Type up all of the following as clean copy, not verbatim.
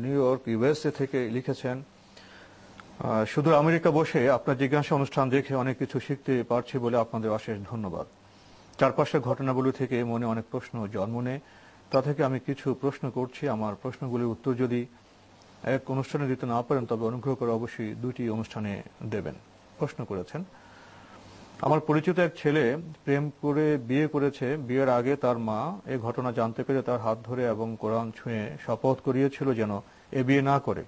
New York USA থেকে লিখেছেন, শুধু আমেরিকা বসে আপনার জিজ্ঞাসা অনুষ্ঠান দেখে অনেক কিছু শিখতে পারছি বলে আপনাদের অশেষ ধন্যবাদ। চারপাশের ঘটনাগুলো থেকে মনে অনেক প্রশ্ন জন্ম নেয়, তা থেকে আমি কিছু প্রশ্ন করছি। আমার প্রশ্নগুলির উত্তর যদি এক অনুষ্ঠানে দিতে না পারেন তবে অনুগ্রহ করে অবশ্যই দুইটি অনুষ্ঠানে দেবেন। প্রশ্ন করেছেন, আমার পরিচিত এক ছেলে প্রেম করে বিয়ে করেছে। বিয়ের আগে তার মা এই ঘটনা জানতে পেরে তার হাত ধরে এবং কোরআন ছুঁয়ে শপথ করিয়েছিল যেন এ বিয়ে না করে।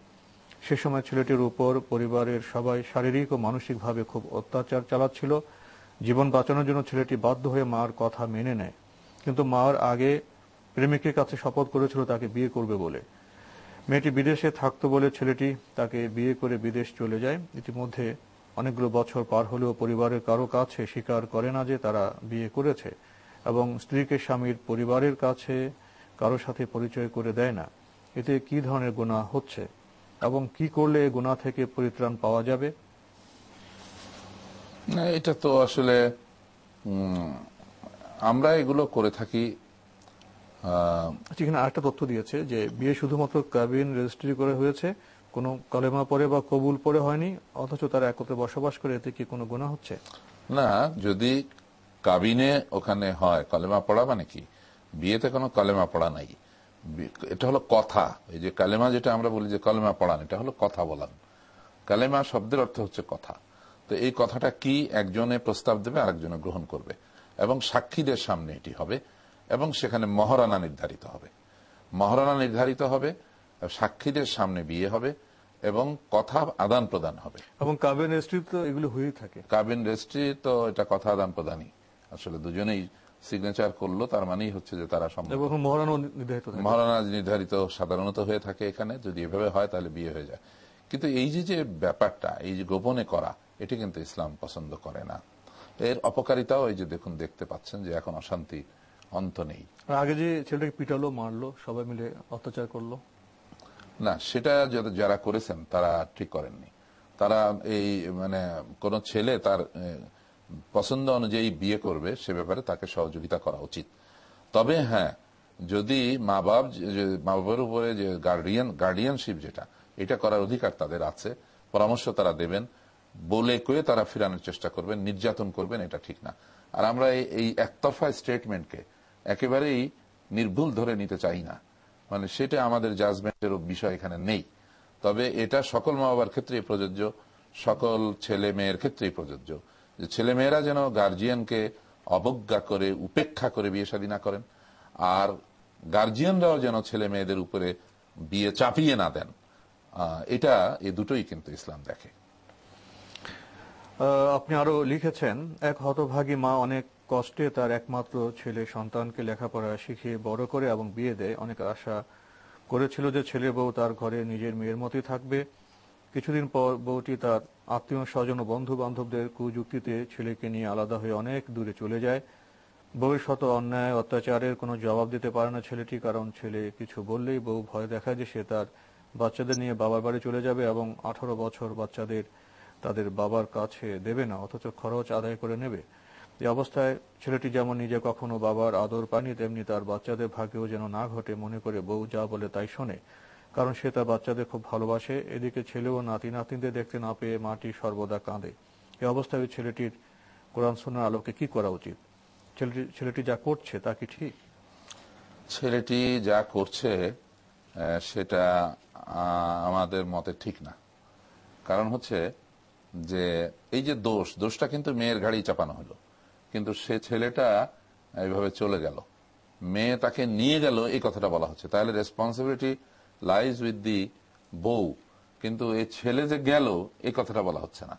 সে সময় ছেলেটির উপর পরিবারের সবাই শারীরিক ও মানসিকভাবে খুব অত্যাচার চালাচ্ছিল। জীবন বাঁচানোর জন্য ছেলেটি বাধ্য হয়ে মার কথা মেনে নেয়, কিন্তু মার আগে প্রেমিকের কাছে শপথ করেছিল তাকে বিয়ে করবে বলে। মেয়েটি বিদেশে থাকতো বলে ছেলেটি তাকে বিয়ে করে বিদেশ চলে যায়। ইতিমধ্যে অনেকগুলো বছর পার হলেও পরিবারের কারো কাছে স্বীকার করে না যে তারা বিয়ে করেছে এবং স্ত্রীকে স্বামীর পরিবারের কাছে কারো সাথে পরিচয় করে দেয় না। এতে কি ধরনের গুনাহ হচ্ছে এবং কি করলে এই গুনাহ থেকে পরিত্রাণ পাওয়া যাবে? না, এটা তো আসলে আমরা এগুলো করে থাকি। এখানে আরেকটা তথ্য দিয়েছে যে বিয়ে শুধুমাত্র কাবিন রেজিস্ট্রি করে হয়েছে, কোনো কলেমা পড়ে বা কবুল পড়ে হয়নি, অথচ তারা একত্রে বসবাস করে, এতে কি কোনো গুনাহ হচ্ছে? না, যদি কাবিনে ওখানে হয় কলেমা পড়া মানে কি, বিয়েতে কোনো কলেমা পড়া নাই। এটা হলো কথা। এই যে কালেমা যেটা আমরা বলি যে কলেমা পড়ান, এটা হলো কথা বলান। কালেমা শব্দের অর্থ হচ্ছে কথা। তো এই কথাটা কি একজনে প্রস্তাব দেবে আরেকজনে গ্রহণ করবে এবং সাক্ষীদের সামনে এটি হবে এবং সেখানে মহারানা নির্ধারিত হবে। মহারানা নির্ধারিত হবে, সাক্ষীদের সামনে বিয়ে হবে এবং কথা আদান প্রদান হবে। এবং কাবিন রেজিস্ট্রি তো এগুলো হয়েই থাকে। কাবিন রেজিস্ট্রি তো এটা কথা আদান প্রদানই, আসলে দুজনেই সিগনেচার করলো, তার মানেই হচ্ছে যে তারা মহারানা নির্ধারিত সাধারণত হয়ে থাকে এখানে। যদি এভাবে হয় তাহলে বিয়ে হয়ে যায়। কিন্তু এই যে ব্যাপারটা, এই যে গোপনে করা, এটি কিন্তু ইসলাম পছন্দ করে না। এর অপকারিতাও এই যে দেখুন, দেখতে পাচ্ছেন যে এখন অশান্তি অন্ত নেই। আগে যে ছেলেটাকে পিটালো, মারলো, সবাই মিলে অত্যাচার করলো, না, সেটা যারা করেছেন তারা ঠিক করেননি। তারা এই মানে কোন ছেলে তার পছন্দ অনুযায়ী বিয়ে করবে সে ব্যাপারে তাকে সহযোগিতা করা উচিত। তবে হ্যাঁ, যদি মা বাবার উপরে যে গার্ডিয়ানশিপ যেটা, এটা করার অধিকার তাদের আছে, পরামর্শ তারা দেবেন, বলে কয়ে তারা ফিরানোর চেষ্টা করবেন, নির্যাতন করবেন, এটা ঠিক না। আর আমরা এই একতরফা স্টেটমেন্টকে একেবারেই নির্ভুল ধরে নিতে চাই না, মানে সেটা আমাদের জাজমেন্টের বিষয় এখানে নেই। তবে এটা সকল মা বাবার ক্ষেত্রেই প্রযোজ্য, সকল ছেলে মেয়ের ক্ষেত্রেই প্রযোজ্য, যে ছেলে মেয়েরা যেন গার্জিয়ানকে অবজ্ঞা করে উপেক্ষা করে বিয়ে শাদী না করেন, আর গার্জিয়ানরাও যেন ছেলে মেয়েদের উপরে বিয়ে চাপিয়ে না দেন। এটা এই দুটোই কিন্তু ইসলাম দেখে। আপনি আরো লিখেছেন, এক হতভাগী মা অনেক কষ্টে তার একমাত্র ছেলে সন্তানকে লেখাপড়া শিখিয়ে বড় করে এবং বিয়ে দেয়। অনেক আশা করেছিল যে ছেলে বউ তার ঘরে নিজের মেয়ের মতোই থাকবে। কিছুদিন পর বউটি তার আত্মীয় স্বজন ও বন্ধু বান্ধবদের কুযুক্তিতে ছেলেকে নিয়ে আলাদা হয়ে অনেক দূরে চলে যায়। বউয়ের শত অন্যায় অত্যাচারের কোনো জবাব দিতে পারে না ছেলেটি, কারণ ছেলে কিছু বললেই বউ ভয় দেখায় যে সে তার বাচ্চাদের নিয়ে বাবার বাড়ি চলে যাবে এবং 18 বছর বাচ্চাদের তাদের বাবার কাছে দেবে না, অথচ খরচ আদায় করে নেবে। এই অবস্থায় ছেলেটি যেমন নিজে কখনো বাবার আদর পায়নি, তেমনি তার বাচ্চাদের ভাগ্যেও যেন না ঘটে মনে করে বউ যা বলে তাই শোনে, কারণ সে তার বাচ্চাদের খুব ভালোবাসে। এদিকে ছেলেও নাতি নাতনিদের দেখতে না পেয়ে মাটি সর্বদা কাঁদে। এই অবস্থায় ওই ছেলেটির কোরআন সুন্নাহর আলোকে কি করা উচিত? ছেলেটি যা করছে তা কি ঠিক? ছেলেটি যা করছে সেটা আমাদের মতে ঠিক না। কারণ হচ্ছে যে এই যে দোষটা কিন্তু মেয়ের ঘাড়েই চাপানো হলো, কিন্তু সে ছেলেটা এইভাবে চলে গেল, মেয়ে তাকে নিয়ে গেল, এই কথাটা বলা হচ্ছে। তাহলে রেসপন্সিবিলিটি লাইজ উইথ দি বউ, কিন্তু এই ছেলে যে গেল এই কথাটা বলা হচ্ছে না।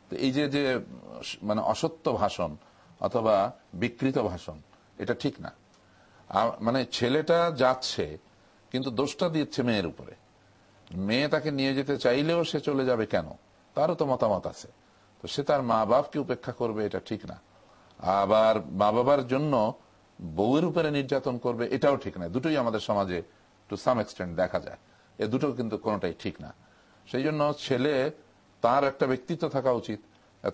তো এই যে মানে অসত্য ভাষণ অথবা বিকৃত ভাষণ, এটা ঠিক না। মানে ছেলেটা যাচ্ছে কিন্তু দোষটা দিচ্ছে মেয়ের উপরে। মেয়ে তাকে নিয়ে যেতে চাইলেও সে চলে যাবে কেন, তারও তো মতামত আছে। তো সে তার মা বাপকে উপেক্ষা করবে, এটা ঠিক না। আবার মা বাবার জন্য বউয়ের উপরে নির্যাতন করবে, এটাও ঠিক না। দুটোই আমাদের সমাজে টু সাম এক্সটেন্ট দেখা যায়। এ দুটো কিন্তু কোনোটাই ঠিক না। সেই জন্য ছেলে তার একটা ব্যক্তিত্ব থাকা উচিত,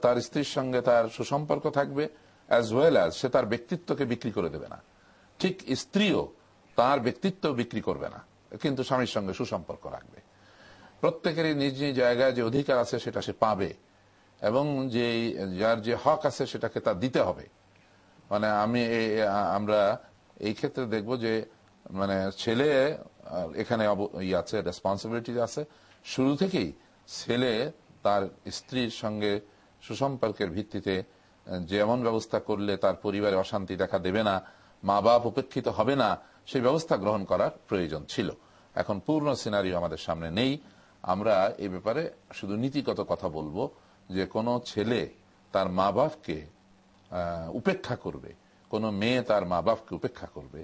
তার স্ত্রীর সঙ্গে তার সুসম্পর্ক থাকবে, অ্যাজ ওয়েল অ্যাজ সে তার ব্যক্তিত্বকে বিক্রি করে দেবে না। ঠিক স্ত্রীও তার ব্যক্তিত্ব বিক্রি করবে না, কিন্তু স্বামীর সঙ্গে সুসম্পর্ক রাখবে। প্রত্যেকেরই নিজ নিজ জায়গায় যে অধিকার আছে সেটা সে পাবে, এবং যে যার যে হক আছে সেটাকে তার দিতে হবে। মানে আমরা এই ক্ষেত্রে দেখব যে মানে ছেলে এখানে আছে, রেসপন্সিবিলিটি আছে। শুরু থেকেই ছেলে তার স্ত্রীর সঙ্গে সুসম্পর্কের ভিত্তিতে যেমন ব্যবস্থা করলে তার পরিবারে অশান্তি দেখা দেবে না, মা বাপ উপেক্ষিত হবে না, সেই ব্যবস্থা গ্রহণ করার প্রয়োজন ছিল। এখন পূর্ণ সিনারিও আমাদের সামনে নেই। আমরা এই ব্যাপারে শুধু নীতিগত কথা বলবো যে কোনো ছেলে তার মা বাপকে উপেক্ষা করবে, কোনো মেয়ে তার মা বাপকে উপেক্ষা করবে,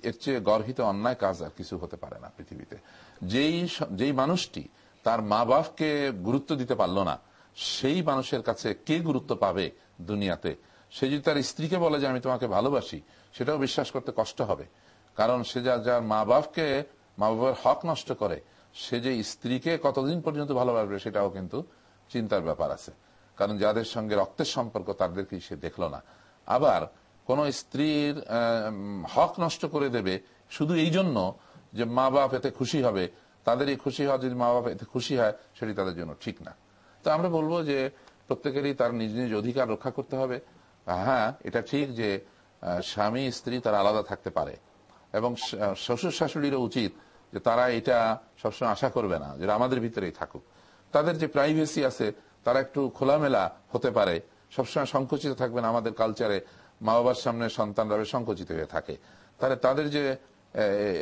এর চেয়ে গর্হিত অন্যায় কাজ আর কিছু হতে পারে না পৃথিবীতে। যেই মানুষটি তার মা বাপকে গুরুত্ব দিতে পারলো না, সেই মানুষের কাছে কে গুরুত্ব পাবে দুনিয়াতে? সে যদি তার স্ত্রীকে বলে যে আমি তোমাকে ভালোবাসি, সেটাও বিশ্বাস করতে কষ্ট হবে। কারণ সে যার মা বাবার হক নষ্ট করে, সে যে স্ত্রীকে কতদিন পর্যন্ত ভালোবাসবে সেটাও কিন্তু চিন্তার ব্যাপার আছে। কারণ যাদের সঙ্গে রক্তের সম্পর্ক তাদেরকে সে দেখলো না। আবার কোন স্ত্রীর হক নষ্ট করে দেবে শুধু এই জন্য যে মা বাপ এতে খুশি হবে, তাদের এই খুশি হওয়া, যদি মা বাপ এতে খুশি হয়, সেটি তাদের জন্য ঠিক না। তো আমরা বলবো যে প্রত্যেকেরই তার নিজ নিজ অধিকার রক্ষা করতে হবে। হ্যাঁ, এটা ঠিক যে স্বামী স্ত্রী তারা আলাদা থাকতে পারে, এবং শ্বশুর শাশুড়িরও উচিত যে তারা এটা সবসময় আশা করবে না যে আমাদের ভিতরেই থাকুক। তাদের যে প্রাইভেসি আছে তারা একটু খোলামেলা হতে পারে, সবসময় সংকুচিত থাকবে না। আমাদের কালচারে মা বাবার সামনে সন্তানরা সংকুচিত হয়ে থাকে, তাহলে তাদের যে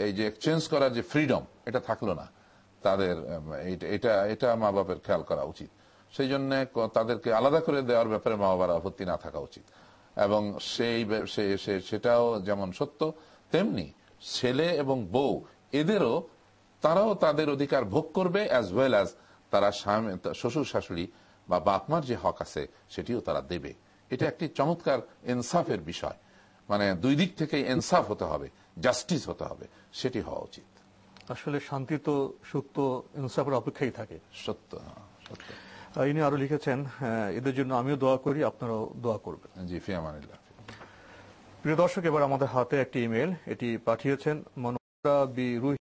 এই যে এক্সচেঞ্জ করার যে ফ্রিডম, এটা থাকলো না তাদের। এটা মা বাবার খেয়াল করা উচিত। সেই জন্য তাদেরকে আলাদা করে দেওয়ার ব্যাপারে মা বাবার আপত্তি না থাকা উচিত। এবং সেটাও যেমন সত্য, তেমনি ছেলে এবং বউ তারাও তাদের অধিকার ভোগ করবে, অ্যাজ ওয়েল অ্যাজ তারা শ্বশুর শাশুড়ি বা বাপ মার যে হক আছে সেটিও তারা দেবে। এটা একটি চমৎকার ইনসাফের বিষয়। মানে দুই দিক থেকে ইনসাফ হতে হবে, জাস্টিস হতে হবে, সেটি হওয়া উচিত। আসলে শান্তি তো সুখ তো ইনসাফের অপেক্ষাই থাকে। সত্য সত্য। ইনি আরো লিখেছেন, এদের জন্য আমিও দোয়া করি, আপনারাও দোয়া করবেন। জি, ফি আমানিল্লাহ। প্রিয় দর্শক, এবার আমাদের হাতে একটি ইমেল, এটি পাঠিয়েছেন মনোরা বি রুহি।